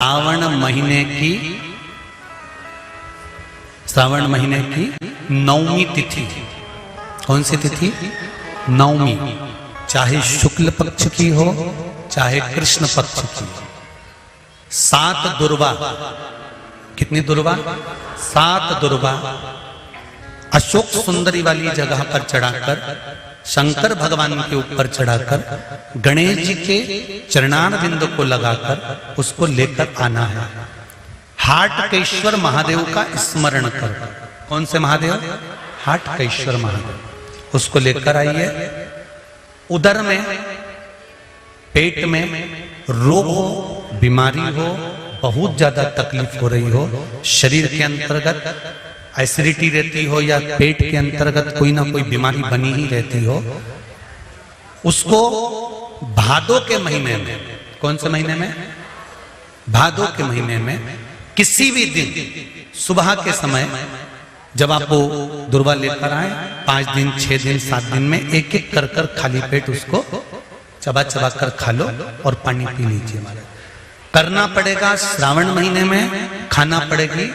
श्रावण महीने की नवमी तिथि। कौन सी तिथि? नवमी। चाहे शुक्ल पक्ष की हो चाहे कृष्ण पक्ष की। 7 दुर्वा। कितनी दुर्वा? 7 दुर्वा अशोक सुंदरी वाली जगह पर चढ़ाकर, शंकर भगवान के ऊपर चढ़ाकर, गणेश जी के चरणारविंद को लगाकर उसको लेकर आना है। हाटकेश्वर महादेव का स्मरण कर। कौन से महादेव? हाटकेश्वर महादेव। उसको लेकर आइए। उदर में, पेट में रोग हो, बीमारी हो, बहुत ज्यादा तकलीफ हो रही हो, शरीर के अंतर्गत एसिडिटी रहती हो या पेट के अंतर्गत कोई ना कोई बीमारी बनी ही रहती हो, उसको भादो के महीने में, कौन से महीने में? भादो के महीने में किसी भी दिन सुबह के समय जब आप वो दुर्वा लेकर आए, 5 दिन, 6 दिन, 7 दिन में एक एक कर कर खाली पेट उसको चबा चबा कर खा लो और पानी पी लीजिए। करना पड़ेगा श्रावण महीने में, खाना पड़ेगी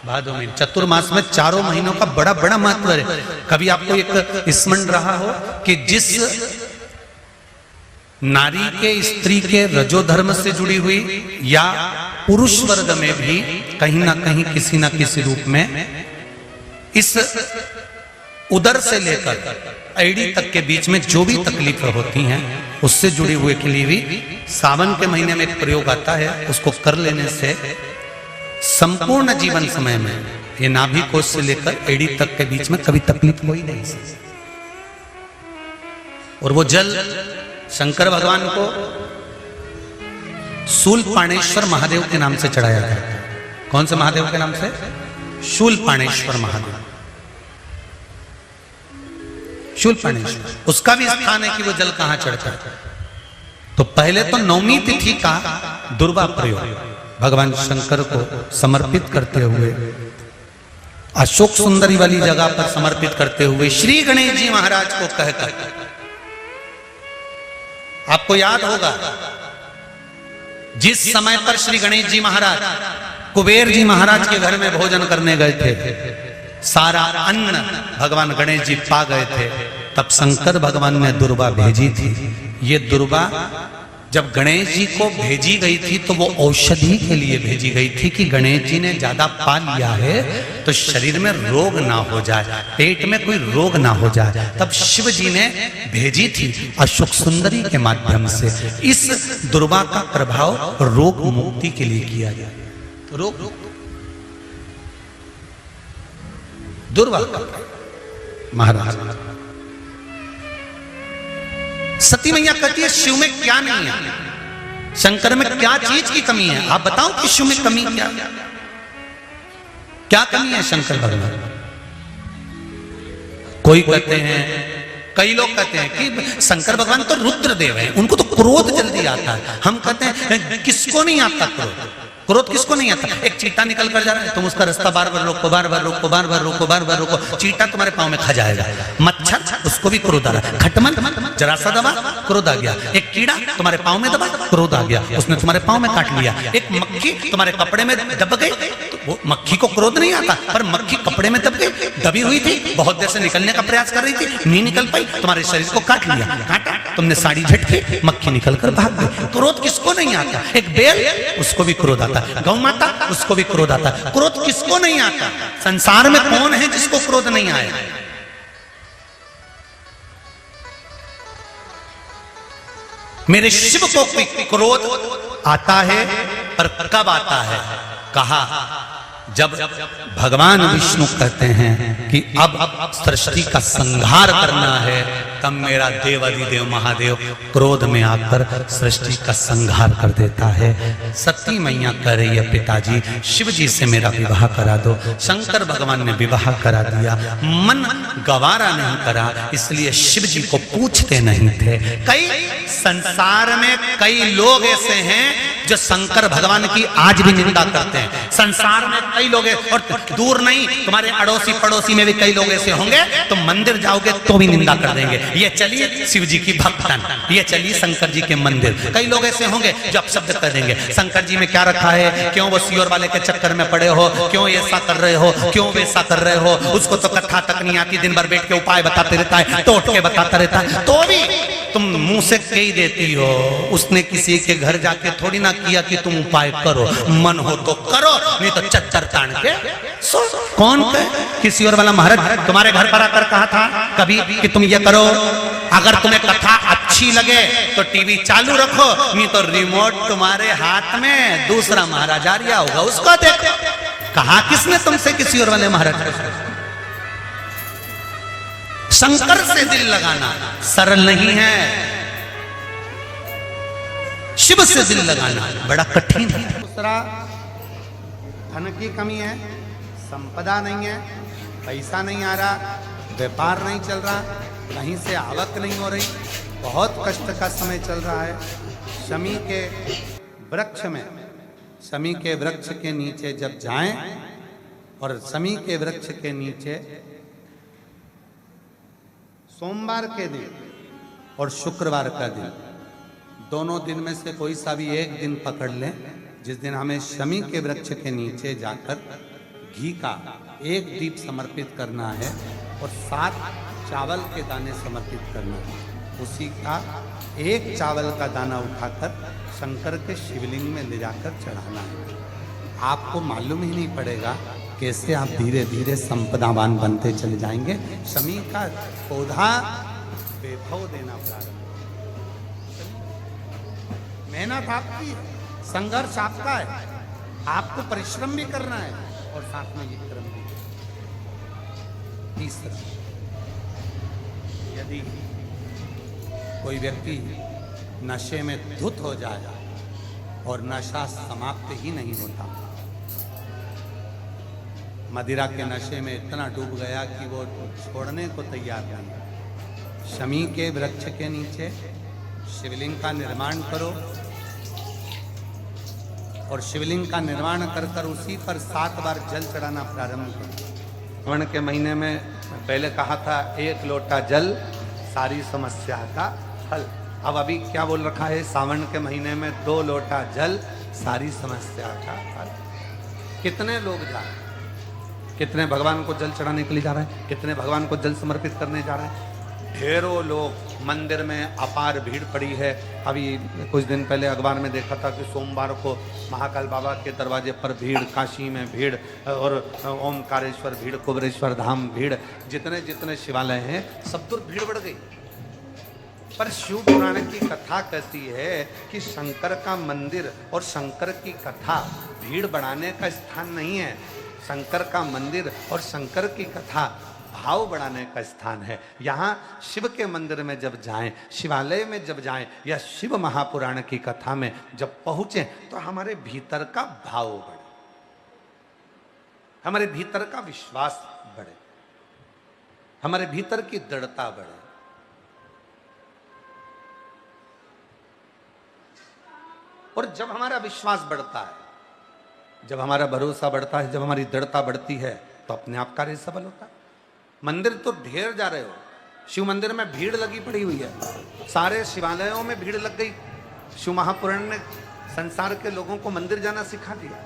भादो में। चतुर्मास में चारों महीनों का बड़ा बड़ा महत्व है। कभी आपको एक स्मरण रहा हो कि जिस नारी के, स्त्री के रजोधर्म से जुड़ी हुई या पुरुष वर्ग में भी कहीं ना कहीं किसी ना किसी रूप में इस उदर से लेकर एड़ी तक के बीच में जो भी तकलीफें होती हैं उससे जुड़ी हुए के लिए भी सावन के महीने में एक प्रयोग आता है। उसको कर लेने से संपूर्ण जीवन समय में ये नाभि कोश से लेकर एड़ी तक के बीच में कभी तकलीफ हो ही नहीं सकती। और वो जल शंकर भगवान को शूलपाणेश्वर महादेव के नाम से चढ़ाया जाता है। कौन से महादेव के नाम से? शूलपाणेश्वर महादेव। शूलपाणेश्वर उसका भी स्थान है कि वो जल कहां चढ़ता है। तो पहले तो नवमी तिथि का दुर्वा प्रयोग भगवान शंकर को समर्पित करते हुए, अशोक सुंदरी वाली जगह पर समर्पित करते हुए श्री गणेश जी महाराज को कहकर, आपको याद होगा जिस समय पर श्री गणेश जी महाराज कुबेर जी महाराज के घर में भोजन करने गए थे, सारा अन्न भगवान गणेश जी पा गए थे, तब शंकर भगवान ने दुर्वा भेजी थी। ये दुर्वा जब गणेश जी को भेजी गई थी तो वो औषधि के लिए भेजी गई थी कि गणेश जी ने ज्यादा पा लिया है तो शरीर में रोग ना हो जाए, पेट में कोई रोग ना हो जाए। तब शिव जी ने भेजी थी अशोक सुंदरी के माध्यम से। इस दुर्वा का प्रभाव रोग मुक्ति के लिए किया जाए। रोग दुर्वा महाराज। सती मैया कहती है शिव में क्या नहीं है, शंकर में क्या चीज की कमी है? आप बताओ कि शिव में कमी क्या कमी है शंकर भगवान? कोई कहते हैं, कई लोग कहते हैं कि शंकर भगवान तो रुद्रदेव हैं, उनको तो क्रोध जल्दी आता है। हम कहते हैं किसको नहीं आता क्रोध? क्रोध किसको नहीं आता? एक चीटा निकल कर जा रहा है, तुम उसका रास्ता बार बार रोको, बार बार रोको, बार बार रोको, बार बार रोको, चीटा तुम्हारे पांव में खा जाएगा। मच्छर, उसको भी क्रोध आ रहा है। खटमल, जरा सा दबा, क्रोध आ गया। एक कीड़ा तुम्हारे पांव में दबा, क्रोध आ गया, उसने तुम्हारे पांव में काट लिया। एक मक्खी तुम्हारे कपड़े में दब गई, तो वो मक्खी को क्रोध नहीं आता, पर मक्खी कपड़े में दब गई, दबी हुई थी, बहुत देर से निकलने का प्रयास कर रही थी, नहीं निकल पाई, तुम्हारे शरीर को काट लिया, काटा, तुमने साड़ी झटकी, मक्खी निकल कर भाग गई। क्रोध किसको नहीं आता? एक बेल, उसको भी क्रोध आता है। गौ माता, उसको भी क्रोध आता है। क्रोध किसको नहीं आता? संसार में कौन है जिसको क्रोध नहीं आए? मेरे शिव को क्रोध आता है, पर कब आता है? कहा जब भगवान विष्णु कहते हैं कि अब सृष्टि का संहार करना है, तब मेरा देवाधिदेव महादेव क्रोध में आकर सृष्टि का संहार कर देता है। सती मैया कह रही है पिताजी शिव जी से मेरा विवाह करा दो। शंकर भगवान ने विवाह करा दिया, मन गवारा नहीं करा, इसलिए शिव जी को पूछते नहीं थे। कई संसार में कई लोग ऐसे हैं जो शंकर भगवान की आज भी निंदा करते हैं। संसार में कई लोग हैं, और दूर नहीं, तुम्हारे अड़ोसी पड़ोसी में भी कई लोग ऐसे होंगे, तो मंदिर जाओगे तो भी निंदा कर देंगे। ये चलिए शिव जी की भक्तन, ये चलिए शंकर जी के मंदिर। कई लोग ऐसे होंगे जो अपशब्द कर देंगे, शंकर जी में क्या रखा है, क्यों वो सियोर वाले के चक्कर में पड़े हो, क्यों ऐसा कर रहे हो, क्यों वैसा कर रहे हो। उसको तो कथा तक नहीं आती, दिन भर बैठ के उपाय बताते रहता है, तोड़ के बताता रहता है, तो भी तुम मुंह से कह देती हो। उसने किसी के घर जाके थोड़ी ना किया कि तुम उपाय करो, मन हो तो करो, नहीं तो चक्कर तान के सो। कौन कहे? किसी और वाला महाराज तुम्हारे घर पर आकर कहा था कभी कि तुम ये करो? अगर तुम्हें कथा अच्छी लगे तो टीवी चालू रखो, नहीं तो रिमोट तुम्हारे हाथ में दूसरा महाराज आ रहा होगा, उसको देखो। कहा किसने तुमसे किसी और वाले महाराज? शंकर से दिल लगाना सरल नहीं है, शिव से दिल लगाना बड़ा कठिन है। दूसरा, धन की कमी है, संपदा नहीं है, पैसा नहीं आ रहा, व्यापार नहीं चल रहा, कहीं से आवक नहीं हो रही, बहुत कष्ट का समय चल रहा है। शमी के वृक्ष में, शमी के वृक्ष के नीचे जब जाएं, और शमी के वृक्ष के नीचे सोमवार के दिन और शुक्रवार का दिन, दोनों दिन में से कोई सा भी एक दिन पकड़ लें, जिस दिन हमें शमी के वृक्ष के नीचे जाकर घी का एक दीप समर्पित करना है और 7 चावल के दाने समर्पित करना है। उसी का एक चावल का दाना उठाकर शंकर के शिवलिंग में ले जाकर चढ़ाना है। आपको मालूम ही नहीं पड़ेगा कैसे आप धीरे धीरे संपदावान बनते चले जाएंगे। शमी का पौधा वैभव देना प्रारंभ, मेहनत आपकी है, संघर्ष आपका है, आपको परिश्रम भी करना है और साथ में विक्रम भी। तीसरा, यदि कोई व्यक्ति नशे में धुत हो जाए और नशा समाप्त ही नहीं होता, मदिरा के नशे में इतना डूब गया कि वो छोड़ने को तैयार नहीं, शमी के वृक्ष के नीचे शिवलिंग का निर्माण करो और शिवलिंग का निर्माण कर कर उसी पर 7 बार जल चढ़ाना प्रारंभ करो। श्रावण के महीने में पहले कहा था 1 लोटा जल सारी समस्या का हल। अब अभी क्या बोल रखा है? सावन के महीने में 2 लोटा जल सारी समस्या का हल। कितने लोग जा रहे हैं, कितने भगवान को जल चढ़ाने के लिए जा रहे हैं, कितने भगवान को जल समर्पित करने जा रहे हैं। ढेरों लोग, मंदिर में अपार भीड़ पड़ी है। अभी कुछ दिन पहले अखबार में देखा था कि सोमवार को महाकाल बाबा के दरवाजे पर भीड़, काशी में भीड़, और ओमकारेश्वर भीड़, कुबेरेश्वर धाम भीड़, जितने जितने शिवालय हैं सब दूर भीड़ बढ़ गई। पर शिव पुराण की कथा कहती है कि शंकर का मंदिर और शंकर की कथा भीड़ बढ़ाने का स्थान नहीं है। शंकर का मंदिर और शंकर की कथा भाव बढ़ाने का स्थान है। यहाँ शिव के मंदिर में जब जाएं, शिवालय में जब जाएं, या शिव महापुराण की कथा में जब पहुंचे, तो हमारे भीतर का भाव बढ़े, हमारे भीतर का विश्वास बढ़े, हमारे भीतर की दृढ़ता बढ़े। और जब हमारा विश्वास बढ़ता है, जब हमारा भरोसा बढ़ता है, जब हमारी दृढ़ता बढ़ती है, तो अपने आप कार्य सफल होता है। मंदिर तो ढेर जा रहे हो, शिव मंदिर में भीड़ लगी पड़ी हुई है, सारे शिवालयों में भीड़ लग गई। शिव महापुराण ने संसार के लोगों को मंदिर जाना सिखा दिया,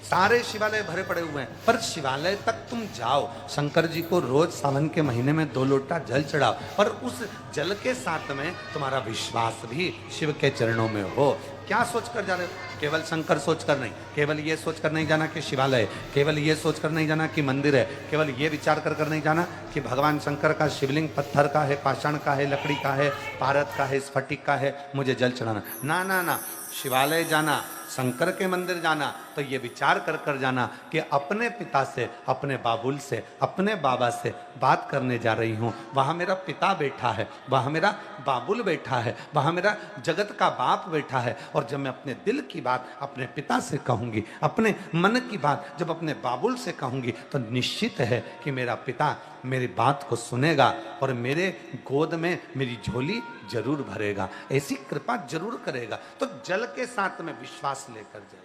सारे शिवालय भरे पड़े हुए हैं। पर शिवालय तक तुम जाओ, शंकर जी को रोज सावन के महीने में 2 लोटा जल चढ़ाओ, और उस जल के साथ में तुम्हारा विश्वास भी शिव के चरणों में हो। क्या सोच कर जा रहे हो? केवल शंकर सोचकर नहीं, केवल ये सोचकर नहीं जाना कि शिवालय, केवल ये सोचकर नहीं जाना कि मंदिर है, केवल ये विचार कर कर नहीं जाना कि भगवान शंकर का शिवलिंग पत्थर का है, पाषाण का है, लकड़ी का है, पारद का है, स्फटिक का है, मुझे जल चढ़ाना। ना ना ना, शिवालय जाना, शंकर के मंदिर जाना, तो ये विचार कर जाना कि अपने पिता से, अपने बाबुल से, अपने बाबा से बात करने जा रही हूँ। वहाँ मेरा पिता बैठा है, वहाँ मेरा बाबुल बैठा है, वहाँ मेरा जगत का बाप बैठा है। और जब मैं अपने दिल की बात अपने पिता से कहूँगी, अपने मन की बात जब अपने बाबुल से कहूँगी, तो निश्चित है कि मेरा पिता मेरी बात को सुनेगा और मेरे गोद में मेरी झोली जरूर भरेगा, ऐसी कृपा जरूर करेगा। तो जल के साथ में विश्वास लेकर जाए।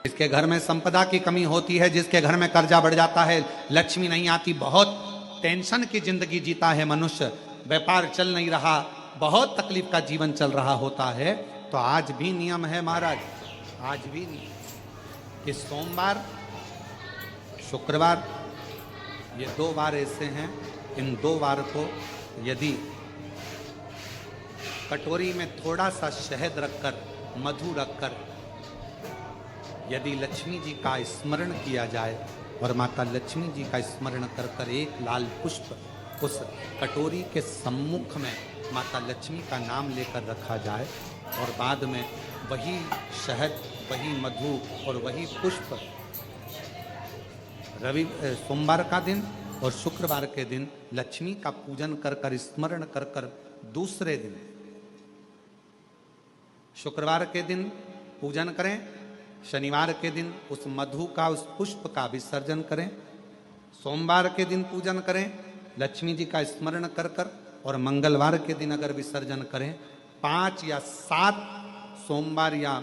जिसके घर में संपदा की कमी होती है, जिसके घर में कर्जा बढ़ जाता है, लक्ष्मी नहीं आती, बहुत टेंशन की जिंदगी जीता है मनुष्य, व्यापार चल नहीं रहा, बहुत तकलीफ का जीवन चल रहा होता है, तो आज भी नियम है महाराज, आज भी नियम कि सोमवार, शुक्रवार, ये 2 बार ऐसे हैं, इन 2 बार को यदि कटोरी में थोड़ा सा शहद रखकर, मधु रखकर यदि लक्ष्मी जी का स्मरण किया जाए और माता लक्ष्मी जी का स्मरण कर कर एक लाल पुष्प उस कटोरी के सम्मुख में माता लक्ष्मी का नाम लेकर रखा जाए और बाद में वही शहद, वही मधु और वही पुष्प सोमवार का दिन और शुक्रवार के दिन लक्ष्मी का पूजन कर कर, स्मरण कर कर, दूसरे दिन शुक्रवार के दिन पूजन करें, शनिवार के दिन उस मधु का, उस पुष्प का विसर्जन करें, सोमवार के दिन पूजन करें लक्ष्मी जी का स्मरण कर कर, और मंगलवार के दिन अगर विसर्जन करें, 5 या 7 सोमवार या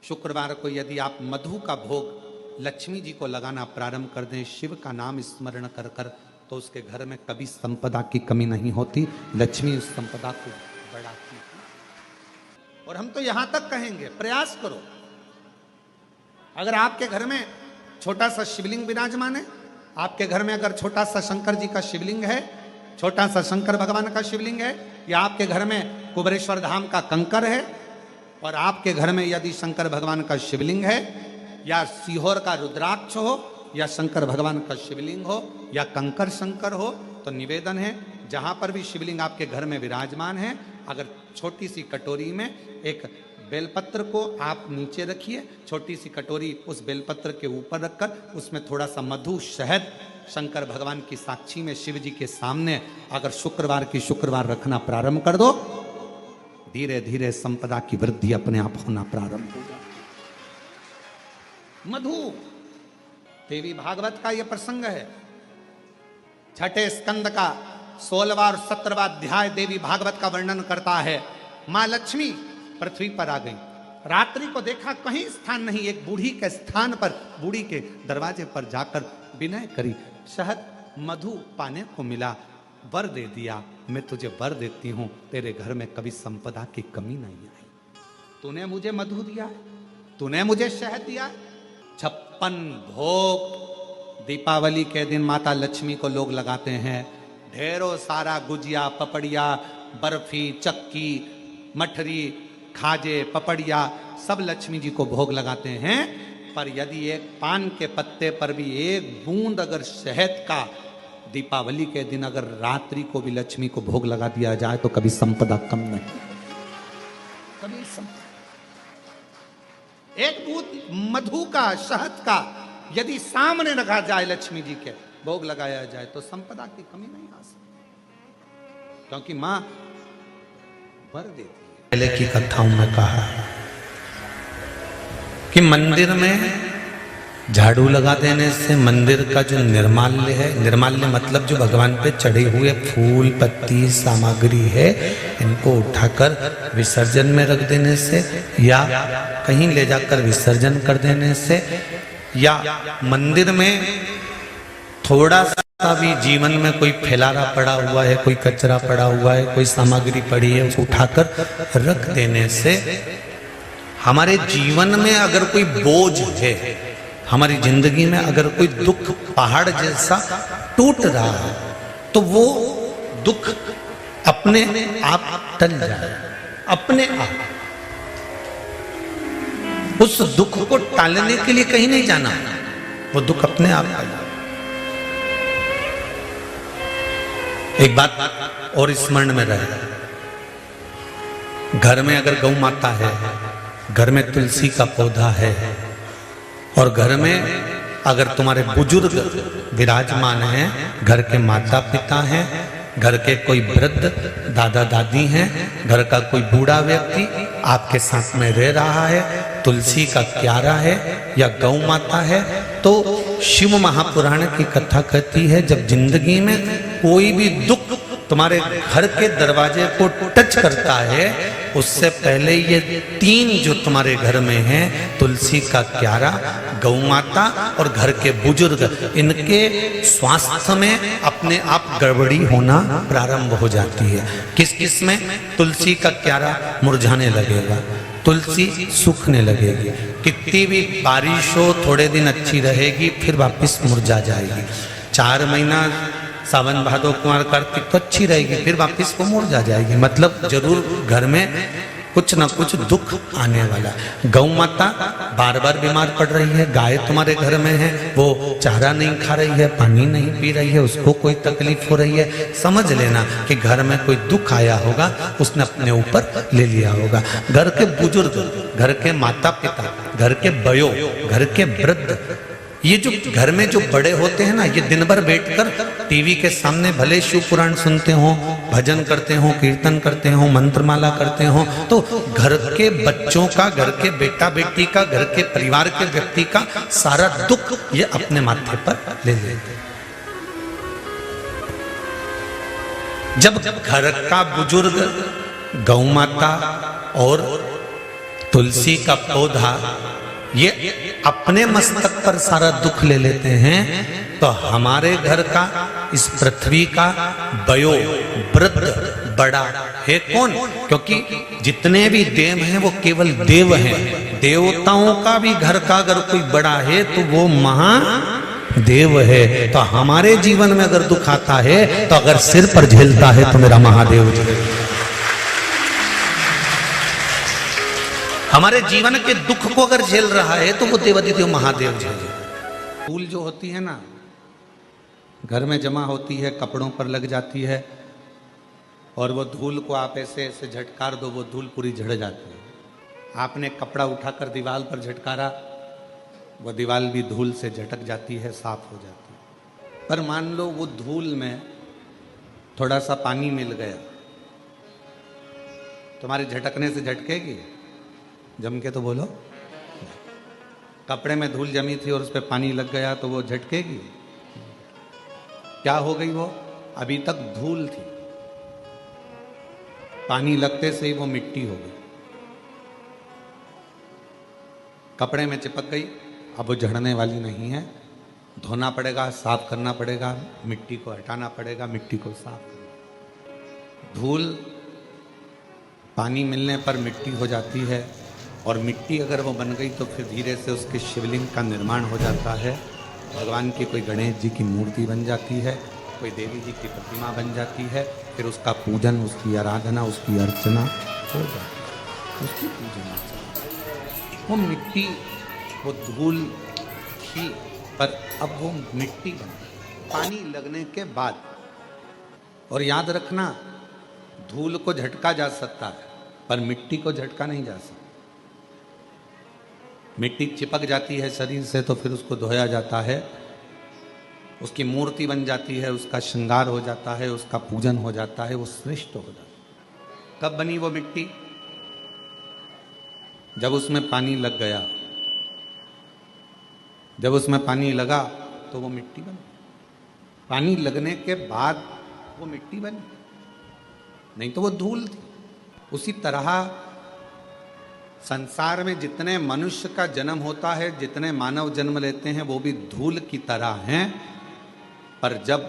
शुक्रवार को यदि आप मधु का भोग लक्ष्मी जी को लगाना प्रारंभ कर दें, शिव का नाम स्मरण कर कर, तो उसके घर में कभी संपदा की कमी नहीं होती, लक्ष्मी उस संपदा को बढ़ाती है। और हम तो यहां तक कहेंगे, प्रयास करो, अगर आपके घर में छोटा सा शिवलिंग विराजमान है, आपके घर में अगर छोटा सा शंकर जी का शिवलिंग है, छोटा सा शंकर भगवान का शिवलिंग है, या आपके घर में कुबेरेश्वर धाम का कंकर है, और आपके घर में यदि शंकर भगवान का शिवलिंग है, या सीहोर का रुद्राक्ष हो, या शंकर भगवान का शिवलिंग हो, या कंकर शंकर हो, तो निवेदन है जहां पर भी शिवलिंग आपके घर में विराजमान है, अगर छोटी सी कटोरी में एक बेलपत्र को आप नीचे रखिए, छोटी सी कटोरी उस बेलपत्र के ऊपर रखकर उसमें थोड़ा सा मधु, शहद, शंकर भगवान की साक्षी में शिव जी के सामने अगर शुक्रवार की शुक्रवार रखना प्रारंभ कर दो, धीरे धीरे संपदा की वृद्धि अपने आप होना प्रारंभ होगा। मधु, देवी भागवत का यह प्रसंग है, छठे स्कंद का 16वां और 17वां अध्याय देवी भागवत का वर्णन करता है। मां लक्ष्मी पृथ्वी पर आ गई, रात्रि को देखा कहीं स्थान नहीं, एक बूढ़ी के स्थान पर, बूढ़ी के दरवाजे पर जाकर विनय करी, शहद मधु पाने को मिला, वर दे दिया, मैं तुझे वर देती हूं, तेरे घर में कभी संपदा की कमी नहीं आई। तूने मुझे मधु दिया है, तूने मुझे शहद दिया है। 56 भोग दीपावली के दिन माता लक्ष्मी को लोग लगाते हैं, ढेरों सारा गुजिया, पपड़िया, बर्फी, चक्की, मठरी, खाजे, पपड़िया सब लक्ष्मी जी को भोग लगाते हैं। पर यदि एक पान के पत्ते पर भी एक बूंद अगर शहद का दीपावली के दिन अगर रात्रि को भी लक्ष्मी को भोग लगा दिया जाए तो कभी संपदा कम नहीं, कभी संपदा। एक बूंद मधु का, शहद का यदि सामने रखा जाए, लक्ष्मी जी के भोग लगाया जाए, तो संपदा की कमी नहीं आ सकती, क्योंकि मां वर देती है। पहले की कथाओं में कहा कि मंदिर में झाड़ू लगा देने से मंदिर का जो निर्माल्य है, निर्माल्य मतलब जो भगवान पे चढ़े हुए फूल, पत्ती, सामग्री है, इनको उठाकर विसर्जन में रख देने से, या कहीं ले जाकर विसर्जन कर देने से, या मंदिर में थोड़ा सा भी जीवन में कोई फैलारा पड़ा हुआ है, कोई कचरा पड़ा हुआ है, कोई सामग्री पड़ी है, उसको उठाकर रख देने से हमारे जीवन में अगर कोई बोझ है, हमारी जिंदगी में अगर कोई दुख पहाड़ जैसा टूट रहा है, तो वो दुख अपने आप टल जाए, अपने आप। उस दुख को टालने के लिए कहीं नहीं जाना, वो दुख अपने आप टल जाए। एक बात और स्मरण में रहे, घर में अगर गौ माता है, घर में तुलसी का पौधा है, और घर में अगर तुम्हारे बुजुर्ग विराजमान हैं, घर के माता पिता हैं, घर के कोई वृद्ध दादा दादी हैं, घर का कोई बूढ़ा व्यक्ति आपके साथ में रह रहा है, तुलसी का क्यारा है या गौ माता है, तो शिव महापुराण की कथा कहती है जब जिंदगी में कोई भी दुख तुम्हारे घर के दरवाजे को टच करता है, उससे पहले ये तीन जो तुम्हारे घर में हैं, तुलसी का क्यारा, गौ माता और घर के बुजुर्ग, इनके स्वास्थ्य में अपने आप गड़बड़ी होना प्रारंभ हो जाती है। किस किस में? तुलसी का क्यारा मुरझाने लगेगा, तुलसी सूखने लगेगी, कितनी भी बारिश हो थोड़े दिन अच्छी रहेगी, फिर वापस मुरझा जाएगी। 4 महीना सावन भादो कुमार कार्तिक तो अच्छी रहेगी, फिर वापस वो मुरझा जाएगी। मतलब जरूर घर में कुछ ना कुछ दुख आने वाला। गौ माता बार बार बीमार पड़ रही है, गाय तुम्हारे घर में है, वो चारा नहीं खा रही है, पानी नहीं पी रही है, उसको कोई तकलीफ हो रही है, समझ लेना कि घर में कोई दुख आया होगा, उसने अपने ऊपर ले लिया होगा। घर के बुजुर्ग, घर के माता पिता, घर के बयो, घर के वृद्ध, ये जो घर में जो बड़े होते हैं ना, ये दिन भर बैठकर टीवी के सामने भले शिव पुराण सुनते हो, भजन करते हो, कीर्तन करते हो, मंत्रमाला करते हो, तो घर के बच्चों का, घर के बेटा बेटी का, घर के परिवार के व्यक्ति का सारा दुख ये अपने माथे पर ले लेते। जब घर का बुजुर्ग गौ माता और तुलसी का पौधा ये अपने मस्तक पर सारा दुख ले लेते हैं, तो हमारे घर का, इस पृथ्वी का बयो वृद्ध बड़ा है कौन? क्योंकि जितने भी देव हैं वो केवल देव हैं। देवताओं का भी घर का अगर कोई बड़ा है तो वो महादेव है। तो हमारे जीवन में अगर दुख आता है, तो अगर सिर पर झेलता है तो मेरा महादेव जी, हमारे जीवन के दुख को अगर झेल रहा है तो वो देवादिदेव महादेव जी। धूल जो होती है ना, घर में जमा होती है, कपड़ों पर लग जाती है, और वो धूल को आप ऐसे ऐसे झटकार दो, वो धूल पूरी झड़ जाती है। आपने कपड़ा उठाकर दीवार पर झटकारा, वो दीवार भी धूल से झटक जाती है, साफ हो जाती है। पर मान लो वो धूल में थोड़ा सा पानी मिल गया, तुम्हारे झटकने से झटकेगी? जम के तो बोलो। कपड़े में धूल जमी थी और उस पर पानी लग गया तो वो झटकेगी? क्या हो गई? वो अभी तक धूल थी, पानी लगते से ही वो मिट्टी हो गई, कपड़े में चिपक गई, अब वो झड़ने वाली नहीं है। धोना पड़ेगा, साफ करना पड़ेगा, मिट्टी को हटाना पड़ेगा, मिट्टी को साफ करना। धूल पानी मिलने पर मिट्टी हो जाती है, और मिट्टी अगर वो बन गई तो फिर धीरे से उसके शिवलिंग का निर्माण हो जाता है। भगवान की कोई गणेश जी की मूर्ति बन जाती है, कोई देवी जी की प्रतिमा बन जाती है, फिर उसका पूजन, उसकी आराधना, उसकी अर्चना हो जाती है, उसकी पूजन अर्चना। वो मिट्टी, वो धूल थी, पर अब वो मिट्टी बन गई पानी लगने के बाद। और याद रखना, धूल को झटका जा सकता है, पर मिट्टी को झटका नहीं जा सकता। मिट्टी चिपक जाती है शरीर से तो फिर उसको धोया जाता है, उसकी मूर्ति बन जाती है, उसका श्रृंगार हो जाता है, उसका पूजन हो जाता है, वो श्रेष्ठ हो जाता है। कब बनी वो मिट्टी? जब उसमें पानी लग गया। जब उसमें पानी लगा तो वो मिट्टी बनी। पानी लगने के बाद वो मिट्टी बनी, नहीं तो वो धूल थी। उसी तरह संसार में जितने मनुष्य का जन्म होता है, जितने मानव जन्म लेते हैं, वो भी धूल की तरह हैं। पर जब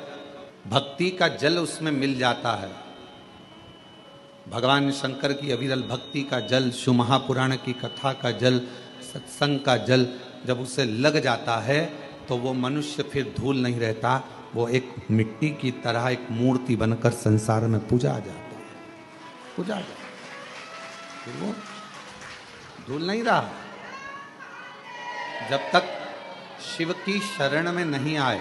भक्ति का जल उसमें मिल जाता है, भगवान शंकर की अविरल भक्ति का जल, शिव महापुराण की कथा का जल, सत्संग का जल जब उसे लग जाता है, तो वो मनुष्य फिर धूल नहीं रहता, वो एक मिट्टी की तरह एक मूर्ति बनकर संसार में पूजा जाता है, पूजा जाता है। फिर वो धूल नहीं रहा। जब तक शिव की शरण में नहीं आए,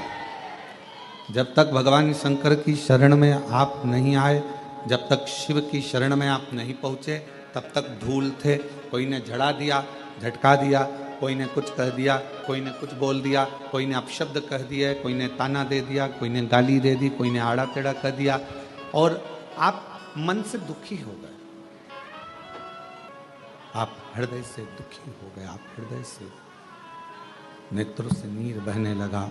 जब तक भगवान शंकर की शरण में आप नहीं आए, जब तक शिव की शरण में आप नहीं पहुंचे, तब तक धूल थे, कोई ने झड़ा दिया, झटका दिया, कोई ने कुछ कह दिया, कोई ने कुछ बोल दिया, कोई ने अपशब्द कह दिया, कोई ने ताना दे दिया, कोई ने गाली दे दी, कोई ने आड़ा टेढ़ा कह दिया, और आप मन से दुखी हो गए, आप हृदय से दुखी हो गए, आप हृदय से नेत्रों से नीर बहने लगा,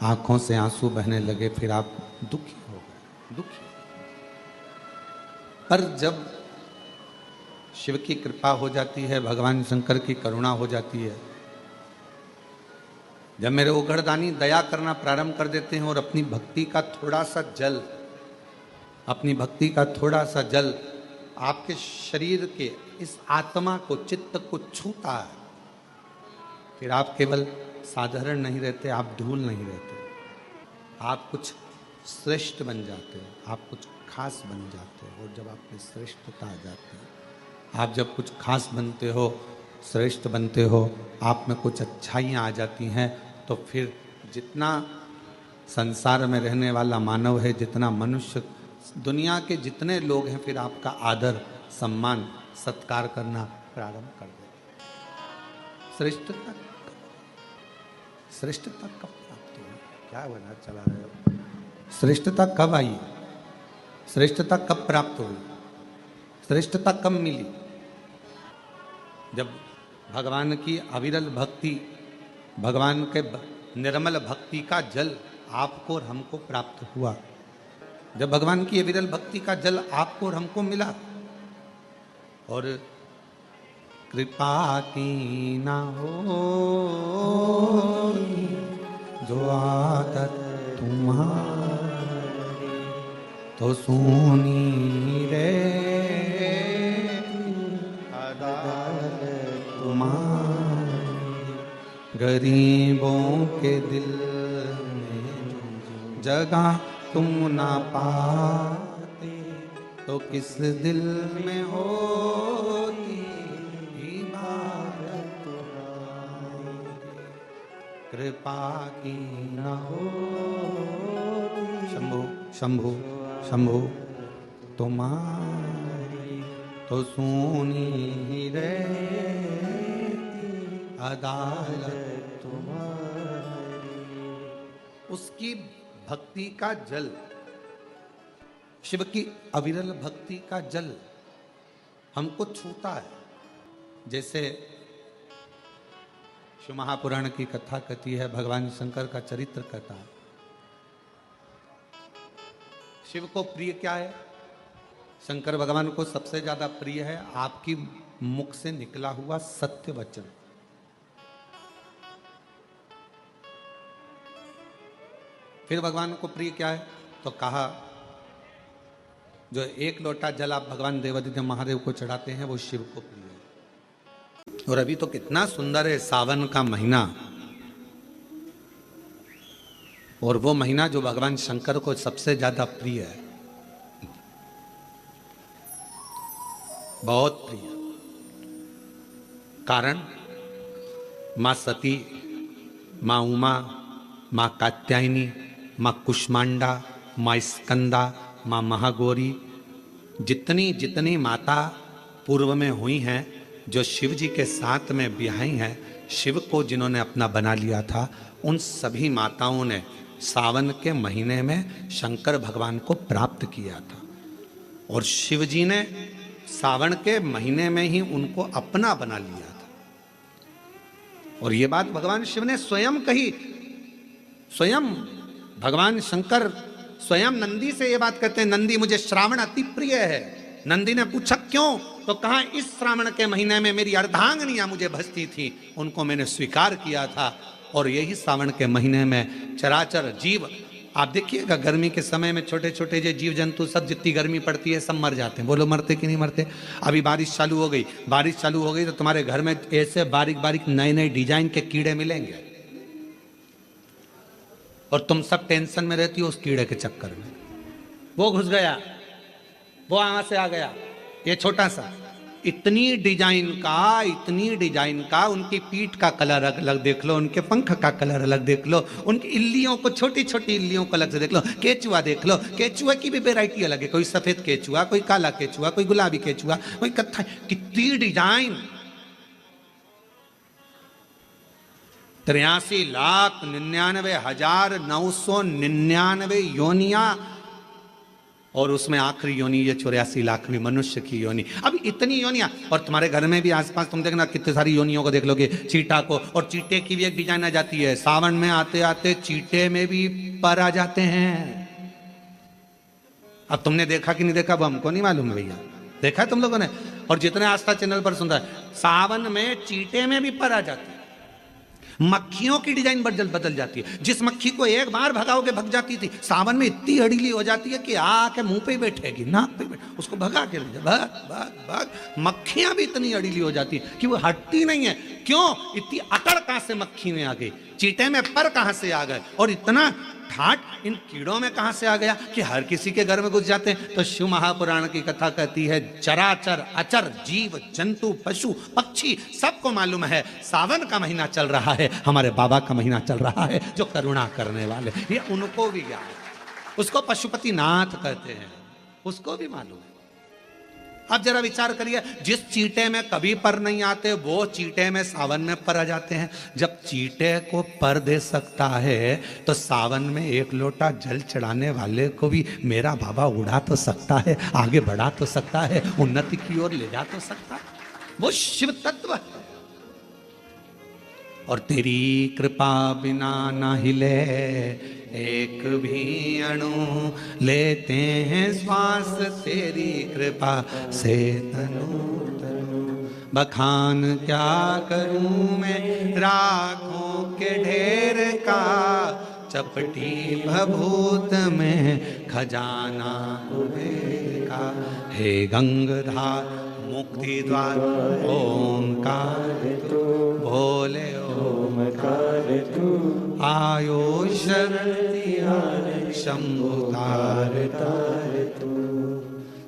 आंखों से आंसू बहने लगे, फिर आप दुखी हो गए, दुखी। पर जब शिव की कृपा हो जाती है, भगवान शंकर की करुणा हो जाती है, जब मेरे उघड़दानी दया करना प्रारंभ कर देते हैं और अपनी भक्ति का थोड़ा सा जल, अपनी भक्ति का थोड़ा सा जल आपके शरीर के इस आत्मा को, चित्त को छूता है, फिर आप केवल साधारण नहीं रहते, आप धूल नहीं रहते, आप कुछ श्रेष्ठ बन जाते हैं, आप कुछ खास बन जाते हो। और जब आप में श्रेष्ठता आ जाती है, आप जब कुछ खास बनते हो, श्रेष्ठ बनते हो, आप में कुछ अच्छाइयाँ आ जाती हैं, तो फिर जितना संसार में रहने वाला मानव है, जितना मनुष्य, दुनिया के जितने लोग हैं, फिर आपका आदर, सम्मान, सत्कार करना प्रारंभ कर देते। श्रेष्ठता श्रेष्ठता कब प्राप्त हुई? क्या बना चला रहे हो? श्रेष्ठता कब आई? श्रेष्ठता कब प्राप्त हुई? श्रेष्ठता कब मिली? जब भगवान की अविरल भक्ति, भगवान के निर्मल भक्ति का जल आपको और हमको प्राप्त हुआ, जब भगवान की अविरल भक्ति का जल आपको और हमको मिला, और कृपा की ना हो जो आदत तुम्हारी, तो सुनी रे तुम्हारी, गरीबों के दिल में जगह तुम ना पाते, तो किस दिल में होती इबादत तुम्हारी, कृपा की ना हो शंभु शंभु शंभु तुम्हारी, तो सुनी रे अदालत तुम्हारी। उसकी भक्ति का जल, शिव की अविरल भक्ति का जल हमको छूता है। जैसे शिव महापुराण की कथा कहती है, भगवान शंकर का चरित्र कहता है। शिव को प्रिय क्या है? शंकर भगवान को सबसे ज्यादा प्रिय है आपकी मुख से निकला हुआ सत्य वचन। फिर भगवान को प्रिय क्या है? तो कहा, जो एक लोटा जल आप भगवान देवादिदेव महादेव को चढ़ाते हैं, वो शिव को प्रिय है। और अभी तो कितना सुंदर है सावन का महीना, और वो महीना जो भगवान शंकर को सबसे ज्यादा प्रिय है, बहुत प्रिय। कारण मां सती, मां उमा, मां कात्यायनी, मां कुष्मांडा, मां स्कंदा, मां महागौरी, जितनी जितनी माता पूर्व में हुई हैं, जो शिव जी के साथ में ब्याही हैं, शिव को जिन्होंने अपना बना लिया था, उन सभी माताओं ने सावन के महीने में शंकर भगवान को प्राप्त किया था। और शिव जी ने सावन के महीने में ही उनको अपना बना लिया था। और ये बात भगवान शिव ने स्वयं कही। स्वयं भगवान शंकर स्वयं नंदी से ये बात कहते हैं, नंदी मुझे श्रावण अति प्रिय है। नंदी ने पूछा क्यों? तो कहा, इस श्रावण के महीने में मेरी अर्धांगनियां मुझे भजती थी, उनको मैंने स्वीकार किया था। और यही सावन के महीने में चराचर जीव, आप देखिएगा गर्मी के समय में छोटे छोटे जो जीव जंतु सब, जितनी गर्मी पड़ती है सब मर जाते हैं। बोलो मरते कि नहीं मरते? अभी बारिश चालू हो गई, बारिश चालू हो गई तो तुम्हारे घर में ऐसे बारीक बारीक नए नए डिजाइन के कीड़े मिलेंगे, और तुम सब टेंशन में रहती हो उस कीड़े के चक्कर में। वो घुस गया, वो वहां से आ गया, ये छोटा सा, इतनी डिजाइन का उनकी पीठ का कलर अलग देख लो, उनके पंख का कलर अलग देख लो, उनकी इल्लियों को, छोटी छोटी इल्लियों को अलग से देख लो, केचुआ देख लो, केचुआ की भी वैरायटी अलग है, कोई सफेद केचुआ, कोई काला केचुआ, कोई गुलाबी केचुआ, कोई कत्था, कितनी डिजाइन। 83,99,999 योनिया, और उसमें आखिरी योनि ये 84,00,000वीं मनुष्य की योनि। अब इतनी योनियां, और तुम्हारे घर में भी आसपास तुम देखना कितनी सारी योनियों को देख लोगे, चीटा को, और चीटे की भी एक डिजाइन आ जाती है। सावन में आते आते चीटे में भी पर आ जाते हैं। अब तुमने देखा कि नहीं देखा वो हमको नहीं मालूम भैया, देखा है तुम लोगों ने? और जितने आस्था चैनल पर सुन रहा है, सावन में चीटे में भी पर आ जाते हैं। मक्खियों की डिजाइन बदल जाती है। जिस मक्खी को एक बार भगाओगे भग जाती थी, सावन में इतनी अड़ीली हो जाती है कि आके मुंह पे ही बैठेगी, नाक पे बैठ, उसको भगा के ले जा, भाग भाग भाग। मक्खियां भी इतनी अड़ीली हो जाती है कि वो हटती नहीं है। क्यों? इतनी अकड़ कहां से मक्खी में आ गई, चीटे में पर कहां से आ गए, और इतना ठाट इन कीड़ों में कहां से आ गया कि हर किसी के घर में घुस जाते हैं। तो शिव महापुराण की कथा कहती है, चराचर अचर जीव जंतु पशु पक्षी सबको मालूम है सावन का महीना चल रहा है, हमारे बाबा का महीना चल रहा है जो करुणा करने वाले, ये उनको भी ज्ञान है। उसको पशुपति नाथ कहते हैं, उसको भी मालूम है। अब जरा विचार करिए, जिस चीटे में कभी पर नहीं आते वो चीटे में सावन में पर आ जाते हैं। जब चीटे को पर दे सकता है तो सावन में एक लोटा जल चढ़ाने वाले को भी मेरा बाबा उड़ा तो सकता है, आगे बढ़ा तो सकता है, उन्नति की ओर ले जा तो सकता है। वो शिव तत्व है। और तेरी कृपा बिना ना हिले एक भी अणु, लेते हैं श्वास तेरी कृपा से तनु तनु। बखान क्या करूं मैं राखों के ढेर का, चपटी भभूत में खजाना कुबेर का। हे गंगाधार मुक्ति द्वार ओंकार तू, बोले ओंकार तू, आयो शरण शंभुकार तार तू।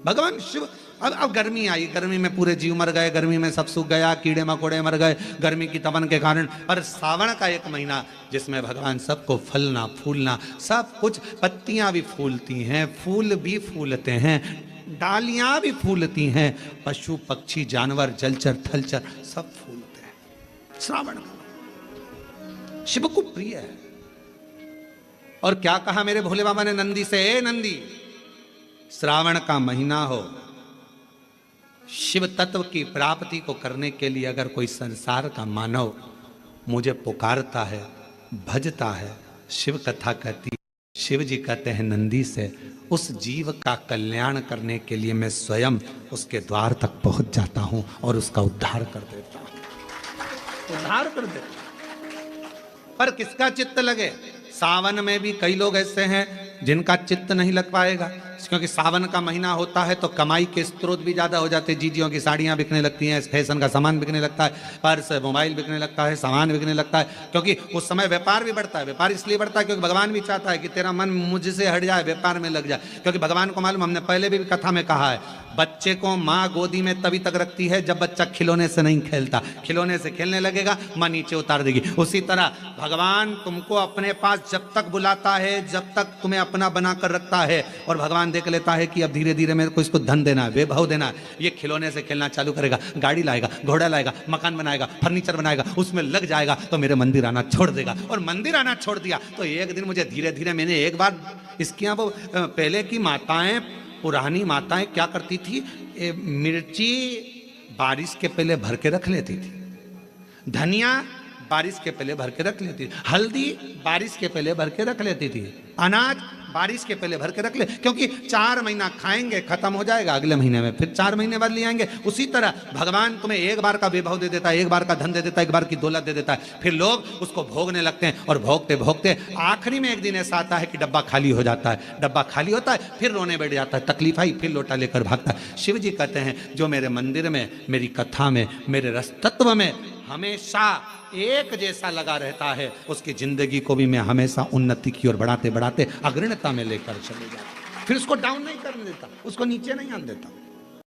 भगवान शिव। अब गर्मी आई, गर्मी में पूरे जीव मर गए, गर्मी में सब सूख गया, कीड़े मकोड़े मर गए गर्मी की तपन के कारण। पर सावन का एक महीना जिसमें भगवान सबको फलना फूलना सब कुछ, पत्तियां भी फूलती हैं, फूल भी फूलते हैं, डालियां भी फूलती हैं, पशु पक्षी जानवर जलचर थलचर सब फूलते हैं। श्रावण का शिव को प्रिय है। और क्या कहा मेरे भोले बाबा ने नंदी से, ए नंदी, श्रावण का महीना हो, शिव तत्व की प्राप्ति को करने के लिए अगर कोई संसार का मानव मुझे पुकारता है, भजता है, शिव कथा कहती है, शिव जी कहते हैं नंदी से, उस जीव का कल्याण करने के लिए मैं स्वयं उसके द्वार तक पहुंच जाता हूं और उसका उद्धार कर देता हूं, उद्धार कर देता हूं। पर किसका चित्त लगे? सावन में भी कई लोग ऐसे हैं जिनका चित्त नहीं लग पाएगा, क्योंकि सावन का महीना होता है तो कमाई के स्रोत भी ज्यादा हो जाते हैं। जीजियों की साड़ियां बिकने लगती हैं, फैशन का सामान बिकने लगता है, पर्स मोबाइल बिकने लगता है, सामान बिकने लगता है, क्योंकि उस समय व्यापार भी बढ़ता है। व्यापार इसलिए बढ़ता है क्योंकि भगवान भी चाहता है कि तेरा मन मुझसे हट जाए, व्यापार में लग जाए। क्योंकि भगवान को मालूम, हमने पहले भी कथा में कहा है, बच्चे को माँ गोदी में तभी तक रखती है जब बच्चा खिलौने से नहीं खेलता, खिलौने से खेलने लगेगा माँ नीचे उतार देगी। उसी तरह भगवान तुमको अपने पास जब तक बुलाता है, जब तक तुम्हें अपना बनाकर रखता है, और भगवान देख लेता है कि अब धीरे धीरे मेरे को इसको धन देना है, वैभव देना है, ये खिलौने से खेलना चालू करेगा, गाड़ी लाएगा, घोड़ा लाएगा, मकान बनाएगा, फर्नीचर बनाएगा, उसमें लग जाएगा तो मेरे मंदिर आना छोड़ देगा। और मंदिर आना छोड़ दिया तो एक दिन मुझे धीरे धीरे, मैंने एक बार इसके यहाँ वो पहले की माताएं, पुरानी माताएं क्या करती थी, मिर्ची बारिश के पहले भर के रख लेती थी, धनिया बारिश के पहले भर के रख लेती थी, हल्दी बारिश के पहले भर के रख लेती थी, अनाज बारिश के पहले भर के रख ले, क्योंकि 4 महीना खाएंगे खत्म हो जाएगा, अगले महीने में फिर 4 महीने बाद ले आएंगे। उसी तरह भगवान तुम्हें एक बार का वैभव दे देता है, एक बार का धन दे देता है, एक बार की दौलत दे देता है, फिर लोग उसको भोगने लगते हैं, और भोगते भोगते आखिरी में एक दिन ऐसा आता है कि डब्बा खाली हो जाता है, डब्बा खाली होता है, फिर रोने बैठ जाता है, तकलीफ आई, फिर लोटा लेकर भागता है। शिव जी कहते हैं जो मेरे मंदिर में, मेरी कथा में, मेरे रस तत्व में हमेशा एक जैसा लगा रहता है, उसकी जिंदगी को भी मैं हमेशा उन्नति की ओर बढ़ाते बढ़ाते अग्रणता में लेकर चले जाता, फिर उसको डाउन नहीं करने देता, उसको नीचे नहीं आने देता।